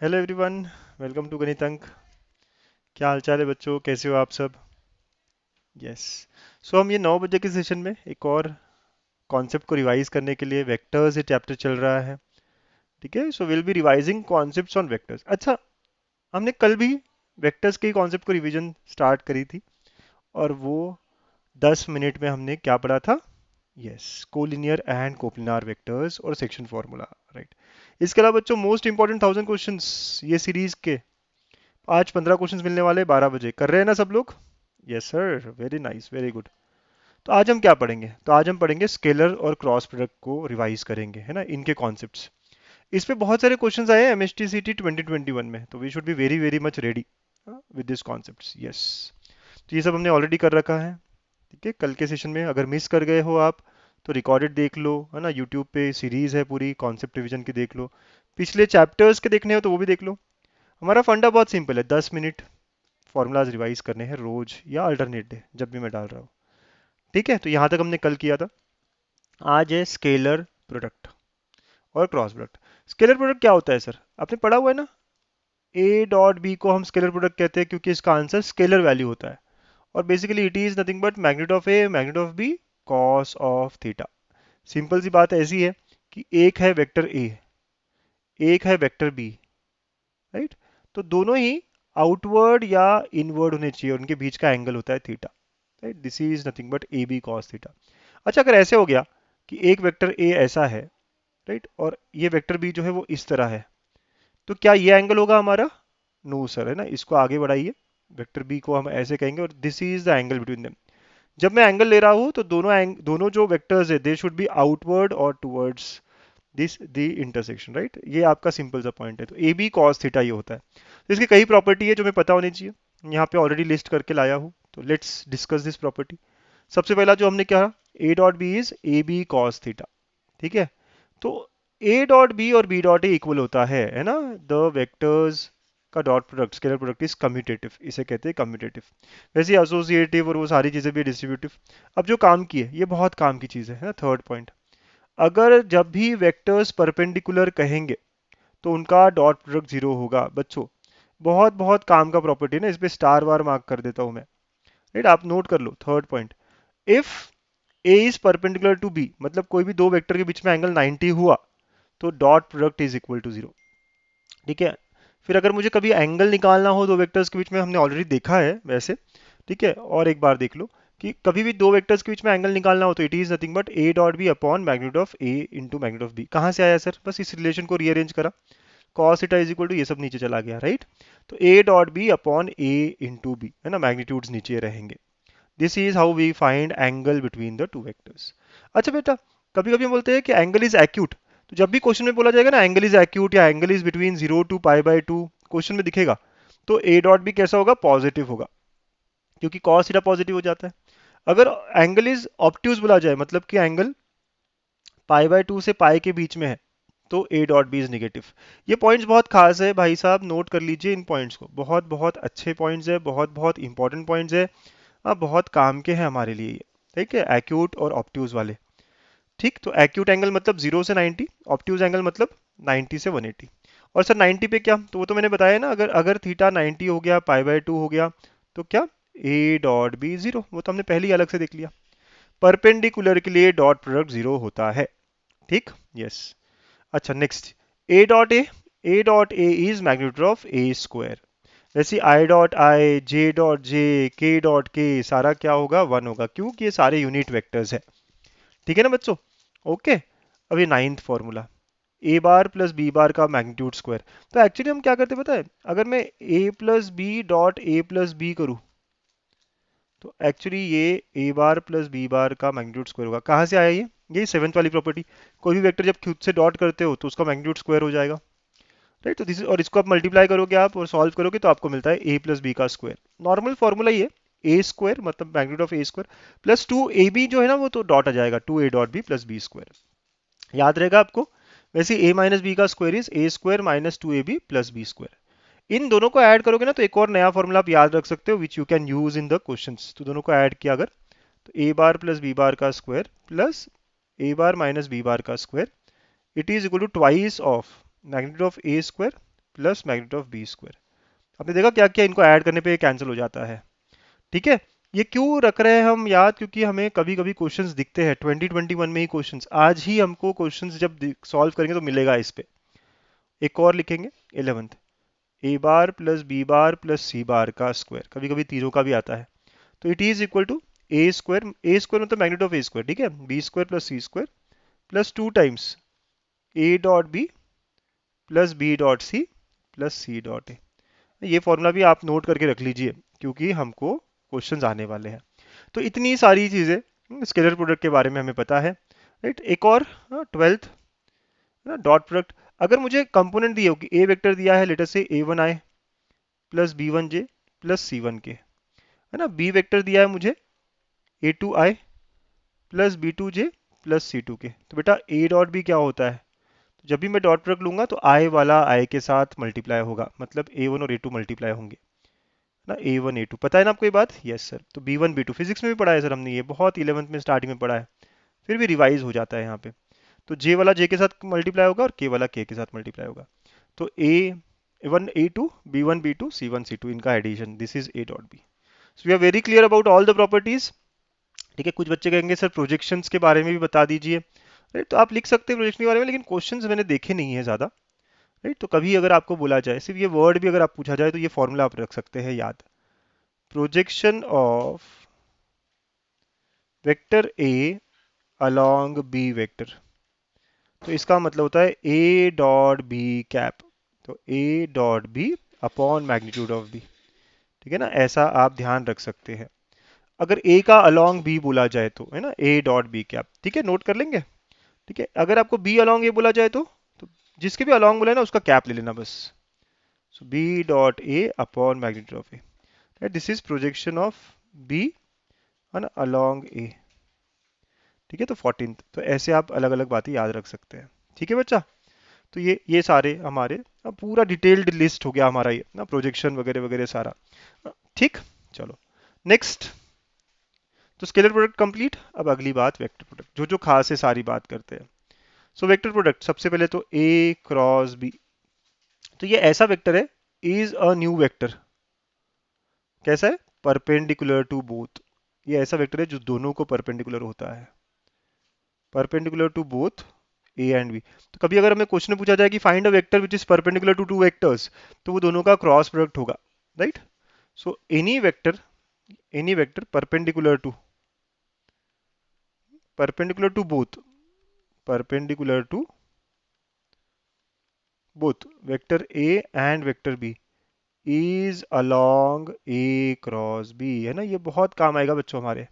Hello everyone, welcome to गणित अंक। क्या हाल चाल है बच्चों, कैसे हो आप सब? यस। सो हम ये 9 बजे के सेशन में एक और कॉन्सेप्ट को रिवाइज करने के लिए वेक्टर्स ये चैप्टर चल रहा है। ठीक है, so will be revising concepts on vectors. अच्छा, हमने कल भी वेक्टर्स के कॉन्सेप्ट को रिवीजन स्टार्ट करी थी और वो 10 मिनट में हमने क्या पढ़ा था? यस, कोलिनियर एंड कोप्लिनार वेक्टर्स और सेक्शन फॉर्मूला। राइट। इसके अलावा बच्चों मोस्ट इंपॉर्टेंट 1000 क्वेश्चंस ये सीरीज के आज 15 क्वेश्चंस मिलने वाले 12 बजे। कर रहे हैं ना सब लोग? Yes sir, very nice, very good. तो आज हम क्या पढ़ेंगे? तो आज हम पढ़ेंगे स्केलर और क्रॉस प्रोडक्ट को रिवाइज करेंगे, है ना, इनके कॉन्सेप्ट्स। इस पे बहुत सारे क्वेश्चंस आए हैं एमएसटीसीटी 2021 में, तो we should be very very much ready with this concepts. Yes, तो ये सब हमने ऑलरेडी कर रखा है। ठीक है, कल के सेशन में अगर मिस कर गए हो आप तो रिकॉर्डेड देख लो, है ना, यूट्यूब पे सीरीज है पूरी कॉन्सेप्ट रिवीजन की, देख लो। पिछले चैप्टर्स के देखने हो तो वो भी देख लो। हमारा फंडा बहुत सिंपल है, 10 मिनट फॉर्मूलाज रिवाइज करने हैं रोज या अल्टरनेट डे, जब भी मैं डाल रहा हूँ। ठीक है, तो यहाँ तक हमने कल किया था। आज है स्केलर प्रोडक्ट और क्रॉस प्रोडक्ट। स्केलर प्रोडक्ट क्या होता है सर? आपने पढ़ा हुआ है ना, ए डॉट बी को हम स्केलर प्रोडक्ट कहते हैं क्योंकि इसका आंसर स्केलर वैल्यू होता है। और basically it is nothing but magnitude of A magnitude of b cos of theta. Simple सी बात ऐसी है कि एक है वेक्टर ए, एक है वेक्टर बी। राइट। तो दोनों ही आउटवर्ड या इनवर्ड होने चाहिए, उनके बीच का एंगल होता है theta. Right, this is nothing but A B cos theta. अच्छा, अगर ऐसे हो गया कि एक वेक्टर ए ऐसा है, राइट, और ये वेक्टर बी जो है वो इस तरह है, तो क्या ये एंगल होगा हमारा? नो सर, है ना, इसको आगे बढ़ाइए। वेक्टर बी को हम ऐसे कहेंगे और this is the angle between them. जब मैं एंगल ले रहा हूं तो दोनों जो वेक्टर्स है दे शुड बी आउटवर्ड और towards this the intersection. Right, ये आपका सिंपल सा पॉइंट है। तो ए बी कॉस थीटा ये होता है। तो इसकी कई प्रॉपर्टी है जो हमें पता होनी चाहिए, यहाँ पे ऑलरेडी लिस्ट करके लाया हूँ। तो लेट्स डिस्कस दिस प्रॉपर्टी। सबसे पहला जो हमने क्या, A dot B is A B cos theta. ठीक है, तो ए डॉट बी और बी डॉट ए इक्वल होता है ना, द वेक्टर्स का dot product scalar product is commutative, इसे कहते हैं कम्यूटेटिव। वैसे एसोसिएटिव और वो सारी चीजें भी डिस्ट्रीब्यूटिव। अब जो काम की है ये बहुत काम की चीज है ना, थर्ड पॉइंट। अगर जब भी वेक्टर्स परपेंडिकुलर कहेंगे तो उनका डॉट प्रोडक्ट जीरो होगा बच्चों। बहुत बहुत काम का प्रॉपर्टी है ना, इस पे स्टार वार मार्क कर देता हूं मैं। राइट, आप नोट कर लो third point. If a is perpendicular to b, मतलब कोई भी दो वेक्टर के बीच में एंगल 90 हुआ तो dot product is equal to zero. ठीक है, फिर अगर मुझे कभी एंगल निकालना हो दो वेक्टर्स के बीच में, हमने ऑलरेडी देखा है वैसे। ठीक है, और एक बार देख लो कि कभी भी दो वेक्टर्स के बीच में एंगल निकालना हो तो it is nothing but A dot B upon magnitude of A into magnitude of B. कहाँ से आया सर? बस इस रिलेशन को रीअरेंज करा, cos theta is equal to ये सब नीचे चला गया। राइट, तो a dot B upon a into B, है ना, मैग्नीट्यूड्स नीचे रहेंगे। This is how we find angle between the two vectors. अच्छा बेटा, कभी कभी हम बोलते हैं कि एंगल इज एक्यूट। तो जब भी क्वेश्चन में बोला जाएगा ना एंगल इज एक्यूट या angle is between 0 to π/2, question में दिखेगा, तो a डॉट बी कैसा होगा? पॉजिटिव होगा, क्योंकि cos थीटा पॉजिटिव हो जाता है। अगर एंगल इज ऑब्ट्यूज बोला जाए, मतलब कि एंगल π/2 से पाई के बीच में है, तो a dot B is negative. ये पॉइंट्स बहुत खास है भाई साहब, नोट कर लीजिए इन पॉइंट्स को, बहुत बहुत अच्छे पॉइंट्स है, बहुत बहुत इंपॉर्टेंट पॉइंट्स है। बहुत काम के हैं हमारे लिए ये। ठीक है, एक्यूट और ऑब्ट्यूज वाले। ठीक, तो एक्यूट एंगल मतलब 0 से 90, ऑब्ट्यूज एंगल मतलब 90 से 180। और सर 90 पे क्या? तो वो तो मैंने बताया ना, अगर अगर थीटा 90 हो गया, π/2 हो गया, तो क्या? a डॉट बी जीरो, वो तो हमने पहले ही अलग से देख लिया। परपेंडिकुलर के लिए डॉट प्रोडक्ट जीरो होता है। ठीक, यस। अच्छा, next, A dot A is magnitude of A square. वैसे I dot I, J dot J, के डॉट के, सारा क्या होगा? 1 होगा, क्योंकि ये सारे यूनिट वेक्टर्स है। ठीक है ना बच्चों? ओके। अब ये नाइन्थ फॉर्मूला, ए बार प्लस बी बार का मैग्नीट्यूड स्क्वायर। तो एक्चुअली हम क्या करते हैं पता है? अगर मैं a plus B dot a plus b करूँ तो एक्चुअली ये ए बार प्लस बी बार का मैग्नीट्यूड स्क्वायर होगा। कहाँ से आया ये सेवंथ वाली प्रॉपर्टी। कोई भी वेक्टर जब खुद से डॉट करते हो तो उसका मैग्नीट्यूड स्क्वायर हो जाएगा। राइट, तो दिस, और इसको आप मल्टीप्लाई करोगे आप और सॉल्व करोगे तो आपको मिलता है ए प्लस बी का स्क्वायर। नॉर्मल फॉर्मूला ये, ए स्क्वायर मतलब magnitude of A square plus 2ab जो है ना, वो तो डॉट आ जाएगा, 2a dot B plus b square. याद रहेगा आपको? वैसे a माइनस बी का square is a square minus 2ab plus b square. इन दोनों को ऐड करोगे ना तो एक और नया फॉर्मूला आप याद रख सकते हो which you can use in the questions. तो दोनों को ऐड किया अगर, तो a bar plus B bar का square plus A bar minus B bar का square, it is equal to twice of magnitude of A square plus magnitude of B square. आपने देखा क्या क्या इनको ऐड करने पे कैंसिल हो जाता है। ठीक है। ये क्यों रख रहे हैं हम याद, क्योंकि हमें कभी कभी क्वेश्चंस दिखते हैं 2021 में ही क्वेश्चंस, आज ही हमको क्वेश्चंस जब सॉल्व करेंगे तो मिलेगा इस पे। एक और लिखेंगे 11th, ए bar plus B bar plus c बार का स्क्वायर, कभी कभी तीनों का भी आता है, तो it is equal to A square मतलब मैग्नीट्यूड ऑफ ए स्क्वायर, ठीक है, B square plus C square plus 2 times A dot B plus B dot C plus C dot A. ये फॉर्मूला भी आप नोट करके रख लीजिए क्योंकि हमको क्वेश्चंस आने वाले हैं। तो इतनी सारी चीजें स्केलर प्रोडक्ट के बारे में हमें पता है, राइट। एक और 12th ना, डॉट प्रोडक्ट। अगर मुझे कंपोनेंट दिए हो कि ए वेक्टर दिया है लेटर से a one i plus b one j plus c one k, है ना, बी वेक्टर दिया है मुझे a two i plus b two j plus c two k, तो बेटा ए डॉट बी क्या होता है, तो जब भी मैं डॉट प्रोडक्ट लूंगा तो आई वाला आई के साथ मल्टीप्लाई होगा, मतलब ए वन और ए टू मल्टीप्लाई होंगे ना, ए वन ए टू। पता है ना आपको ये बात? Yes sir. तो b one b two physics में भी पढ़ा है सर हमने, ये बहुत 11th में स्टार्टिंग में पढ़ा है, फिर भी रिवाइज हो जाता है यहाँ पे। तो जे वाला जे के साथ मल्टीप्लाई होगा और के वाला के साथ मल्टीप्लाई होगा, तो a one a two b one b two c one c two, इनका addition, this is a dot b. So we are very clear about all the properties. ठीक है। कुछ बच्चे कहेंगे सर प्रोजेक्शंस के बारे में भी बता दीजिए, राइट। तो आप लिख सकते हैं प्रोजेक्शन के बारे में, लेकिन क्वेश्चंस मैंने देखे नहीं है ज़्यादा, राइट। तो कभी अगर आपको बोला जाए, सिर्फ ये वर्ड भी अगर आप पूछा जाए तो ये फॉर्मूला आप रख सकते हैं याद, projection of vector A along B vector, तो इसका मतलब होता है ए डॉट बी कैप, तो A dot B upon magnitude of B. ठीक है ना, ऐसा आप ध्यान रख सकते हैं। अगर ए का अलोंग बी बोला जाए तो, है ना, ए डॉट बी कैप, ठीक है, नोट कर लेंगे। ठीक है। अगर आपको बी अलोंग ए बोला जाए तो जिसके भी अलोंग बोला है ना उसका कैप ले लेना बस, so b dot a upon magnitude of a, this is projection of b, है ना, अलोंग ए। ठीक है। तो 14th, तो ऐसे आप अलग अलग बातें याद रख सकते हैं। ठीक है बच्चा। तो ये सारे हमारे पूरा डिटेल्ड लिस्ट हो गया हमारा ये ना, प्रोजेक्शन वगैरह वगैरह सारा। ठीक। चलो नेक्स्ट। तो स्केलर प्रोडक्ट कंप्लीट। अब अगली बात वेक्टर प्रोडक्ट, जो जो खास है सारी बात करते हैं। सो वेक्टर प्रोडक्ट, सबसे पहले तो ए क्रॉस बी, तो ये ऐसा वेक्टर है, इज अ न्यू वेक्टर। कैसा है? Perpendicular to both. ये ऐसा वेक्टर है जो दोनों को परपेंडिकुलर होता है, perpendicular to both A and B. तो कभी अगर हमें क्वेश्चन पूछा जाए कि find a vector which is perpendicular to two vectors, तो वो दोनों का क्रॉस प्रोडक्ट होगा, right. So any vector perpendicular to both, perpendicular to both vector A and vector B is along A cross B, है ना, ये बहुत काम आएगा बच्चों हमारे।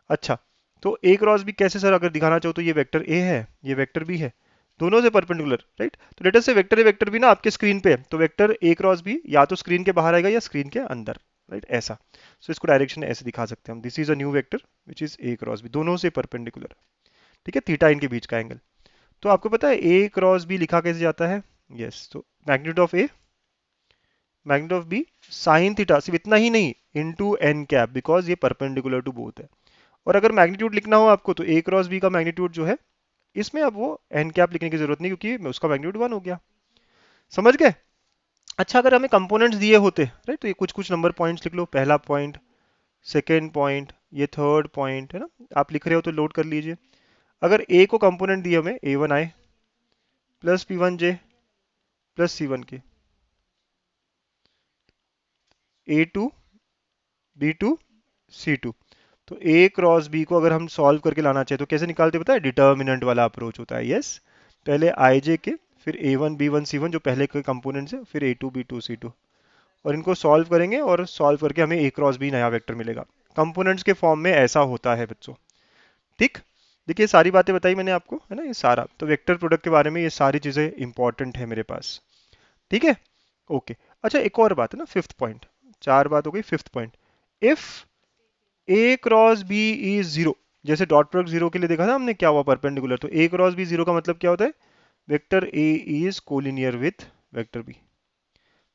अच्छा, तो ए क्रॉस बी कैसे सर? अगर दिखाना चाहो तो ये वेक्टर ए है, ये वेक्टर बी है, दोनों से परपेंडिकुलर, राइट। तो लेटर से वेक्टर ए वेक्टर बी ना आपके स्क्रीन पे है, तो वेक्टर ए क्रॉस बी या तो स्क्रीन के बाहर आएगा या स्क्रीन के अंदर, राइट, ऐसा। सो इसको डायरेक्शन ऐसे दिखा सकते हैं हम, this is a new vector which is A cross B, दोनों से परपेंडिकुलर। ठीक है, थीटा इनके बीच का एंगल। तो आपको पता है ए क्रॉस बी लिखा कैसे जाता है? यस, तो magnitude of A magnitude of B sine theta, सिर्फ इतना ही नहीं, इनटू एन कैप, बिकॉज ये परपेंडिकुलर टू बोथ है। और अगर मैग्नीट्यूड लिखना हो आपको तो ए क्रॉस बी का मैग्नीट्यूड जो है, इसमें अब वो एन कैप लिखने की जरूरत नहीं, क्योंकि उसका मैग्नीट्यूड 1 हो गया। समझ गए? अच्छा, अगर हमें कंपोनेंट्स दिए होते, राइट, तो ये कुछ कुछ नंबर पॉइंट्स लिख लो, पहला पॉइंट, सेकेंड पॉइंट, ये थर्ड पॉइंट, है ना, आप लिख रहे हो तो नोट कर लीजिए। अगर ए को कंपोनेंट दिए हमें a one i plus p one j plus c one k, a two b two c two, तो ए क्रॉस बी को अगर हम सॉल्व करके लाना चाहे तो कैसे निकालते पता है? डिटर्मिनेंट वाला अप्रोच होता है। यस, पहले आई जे के, फिर a one b one c one जो पहले के कंपोनेंट्स है, फिर a two b two c two, और इनको सॉल्व करेंगे और सॉल्व करके हमें ए क्रॉस बी नया वेक्टर मिलेगा। कंपोनेंट्स के फॉर्म में ऐसा होता है बच्चों। ठीक। देखिए सारी बातें बताई मैंने आपको, है ना, ये सारा तो वेक्टर प्रोडक्ट के बारे में ये सारी चीजें इंपॉर्टेंट है मेरे पास। ठीक है। ओके। अच्छा, एक और बात है ना, फिफ्थ पॉइंट, चार बात हो गई, fifth point, if A cross B is zero, जैसे डॉट प्रोडक्ट जीरो के लिए देखा था हमने क्या हुआ, परपेंडिकुलर, तो ए क्रॉस बी जीरो का मतलब क्या होता है? Vector a is collinear with vector b,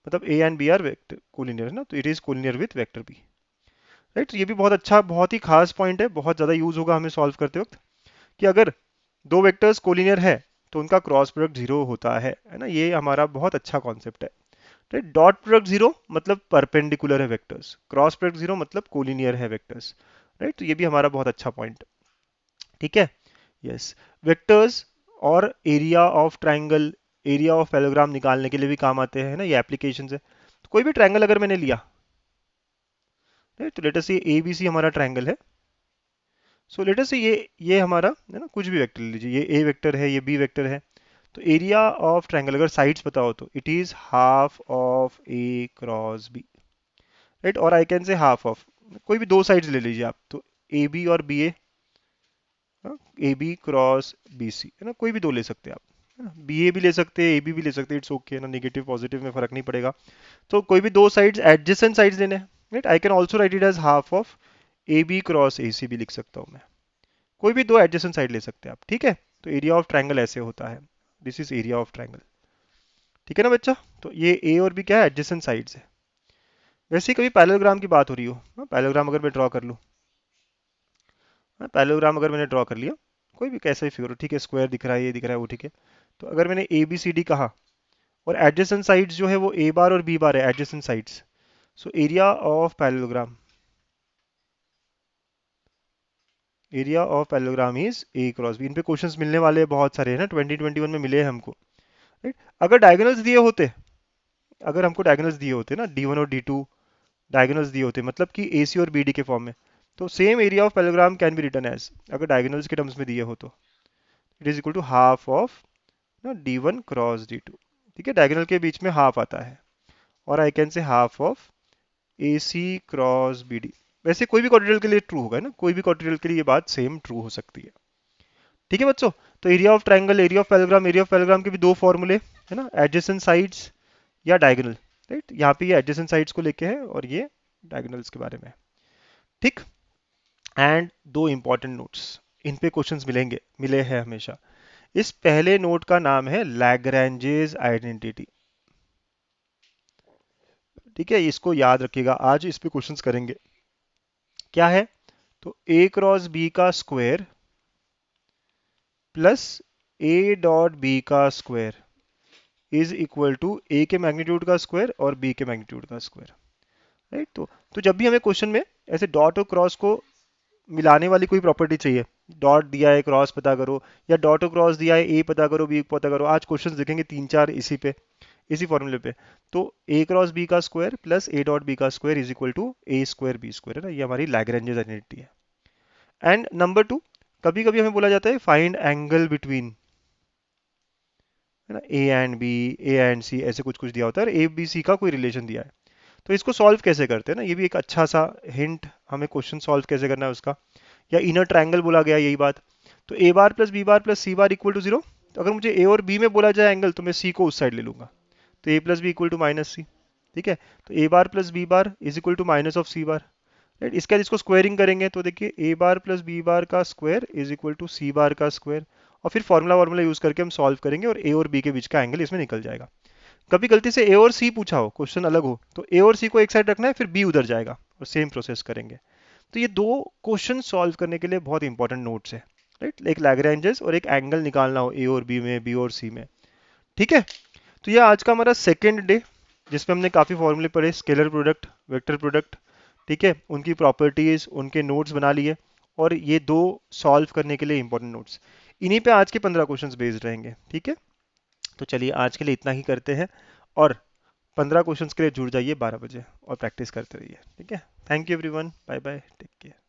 मतलब a and b are vector collinear, है ना, तो it is collinear with vector b, right. ये भी बहुत अच्छा, बहुत ही खास पॉइंट है, बहुत ज्यादा यूज होगा हमें सॉल्व करते वक्त, कि अगर दो वेक्टर्स कोलिनियर है तो उनका क्रॉस प्रोडक्ट जीरो होता है ना। ये हमारा बहुत अच्छा कॉन्सेप्ट है। राइट, डॉट प्रोडक्ट जीरो मतलब परपेंडिकुलर है वेक्टर्स, क्रॉस प्रोडक्ट जीरो मतलब कोलिनियर है वेक्टर्स। राइट, तो ये भी हमारा बहुत अच्छा पॉइंट। ठीक है, यस। वेक्टर्स और area of triangle, area of parallelogram निकालने के लिए भी काम आते हैं ना, ये एप्लीकेशन है। तो कोई भी ट्राइंगल अगर मैंने लिया, राइट, तो लेट अस से ए बी सी हमारा ट्राइंगल है। सो लेट अस से ये हमारा है ना, कुछ भी वेक्टर ले लीजिए, ये ए वेक्टर है, ये बी वेक्टर है। तो एरिया ऑफ ट्राइंगल अगर साइड्स पता हो तो it is half of a cross b. Right, और I can say half of, कोई भी दो साइड्स ले लीजिए आप, तो ए बी और b a b cross b c, है ना, कोई भी दो ले सकते हैं आप, है ना, बी ए भी ले सकते हैं, ए बी भी ले सकते हैं, इट्स ओके ना, नेगेटिव पॉजिटिव में फर्क नहीं पड़ेगा। तो कोई भी दो साइड्स एडजेसेंट साइड्स लेने हैं। Right, I can also write it as half of a b cross a c भी लिख सकता हूँ मैं। कोई भी दो एडजेसेंट साइड ले सकते हैं आप, ठीक है। तो एरिया ऑफ ट्राइंगल ऐसे होता है, this is area of triangle. ठीक है ना बच्चा, तो ये ए और बी क्या है, एडजेसेंट साइड्स है। वैसे ही कभी पैरेललोग्राम की बात हो रही हो, पैरेललोग्राम अगर मैं ड्रॉ कर लूँ, पैरेललोग्राम अगर मैंने ड्रॉ कर लिया, कोई भी कैसा ही फिगर हो, ठीक है, स्क्वायर दिख रहा है, ये दिख रहा है, वो ठीक है। तो अगर मैंने ए बी सी डी कहा और एडजेसेंट साइड्स जो है वो ए बार और बी बार है, adjacent sides. So area of parallelogram, area of parallelogram is A cross b. इन पे क्वेश्चंस मिलने वाले हैं बहुत सारे, है ना, 2021 में मिले हैं हमको। राइट, अगर डायगोनल्स दिए होते, अगर हमको डायगोनल्स दिए होते ना, D1 और D2 डायगोनल्स दिए होते, मतलब कि AC और BD के फॉर्म में, तो same area of parallelogram can be written as, अगर डायगोनल्स के टर्म्स में दिए हो तो it is equal to half of ना D1 क्रॉस D2। ठीक है, डायगोनल के बीच में हाफ आता है, और I can say half of AC cross BD। वैसे कोई भी क्वाड्रेटिकल के लिए ट्रू होगा ना, कोई भी क्वाड्रेटिकल के लिए ये बात सेम ट्रू हो सकती है। ठीक है बच्चों, तो area of triangle, area of parallelogram, area of parallelogram के भी दो फॉर्मूले, है ना, एडजेसेंट साइड्स या डायगोनल। राइट, यहाँ पे ये एडजेसेंट साइड्स को लेके है और ये डायगोनल्स के बारे में। ठीक, एंड दो इंपॉर्टेंट नोट्स, इन पे क्वेश्चंस मिलेंगे, मिले हैं हमेशा। इस पहले नोट का नाम है लैग्रैंजेस आइडेंटिटी। ठीक है, इसको याद रखिएगा, आज इस पे क्वेश्चंस करेंगे। क्या है, तो ए क्रॉस बी का स्क्वायर प्लस ए डॉट बी का square is equal to A के मैग्नीट्यूड का स्क्वायर और बी के मैग्नीट्यूड का स्क्वायर। राइट, तो जब भी हमें क्वेश्चन में ऐसे डॉट और क्रॉस को मिलाने वाली कोई प्रॉपर्टी चाहिए, डॉट दिया है क्रॉस पता करो, या डॉट और क्रॉस दिया है ए पता करो बी पता करो, आज क्वेश्चंस देखेंगे तीन चार इसी पे, इसी फॉर्मूले पे। तो ए क्रॉस बी का स्क्वायर प्लस ए डॉट बी का square is equal to A square b square, है ना, ये हमारी लैग्रेंजेस आइडेंटिटी है। एंड नंबर टू, कभी कभी हमें बोला जाता है फाइंड एंगल बिटवीन, है ना, a and b, a and c, ऐसे कुछ कुछ दिया होता है, ए बी सी का कोई रिलेशन दिया है। तो इसको सॉल्व कैसे करते हैं ना, ये भी एक अच्छा सा हिंट, हमें क्वेश्चन सॉल्व कैसे करना है उसका। या इनर ट्रायंगल बोला गया, यही बात। तो a bar plus B bar plus c bar equal to zero. तो अगर मुझे ए और बी में बोला जाए एंगल, तो मैं सी को उस साइड ले लूंगा, तो a plus b equal to minus c. ठीक है, तो a bar plus B bar is equal to minus of c bar. Right, इसके बाद इसको स्क्वायरिंग करेंगे, तो देखिए ए बार प्लस बी बार का स्क्वायर इज इक्वल टू सी बार का स्क्वायर, और फिर फॉर्मूला यूज करके हम सॉल्व करेंगे और ए और बी के बीच का एंगल इसमें निकल जाएगा। कभी गलती से ए और सी पूछा हो, क्वेश्चन अलग हो, तो ए और सी को एक साइड रखना है, फिर बी उधर जाएगा, और सेम प्रोसेस करेंगे। तो ये दो क्वेश्चन सॉल्व करने के लिए बहुत इंपॉर्टेंट नोट्स है। राइट, एक लैग्रेंजेस और एक एंगल निकालना हो ए और बी में, बी और सी में। ठीक है, तो ये आज का हमारा सेकेंड डे, जिसमें हमने काफी फॉर्मूले पढ़े, स्केलर प्रोडक्ट, वेक्टर प्रोडक्ट, ठीक है, उनकी प्रॉपर्टीज, उनके नोट्स बना लिए, और ये दो सॉल्व करने के लिए इंपॉर्टेंट नोट्स, इन्हीं पे आज के 15 क्वेश्चंस बेस्ड रहेंगे। ठीक है, तो चलिए आज के लिए इतना ही करते हैं, और 15 क्वेश्चंस के लिए जुड़ जाइए 12 बजे और प्रैक्टिस करते रहिए। ठीक है, thank you everyone, bye bye, take care.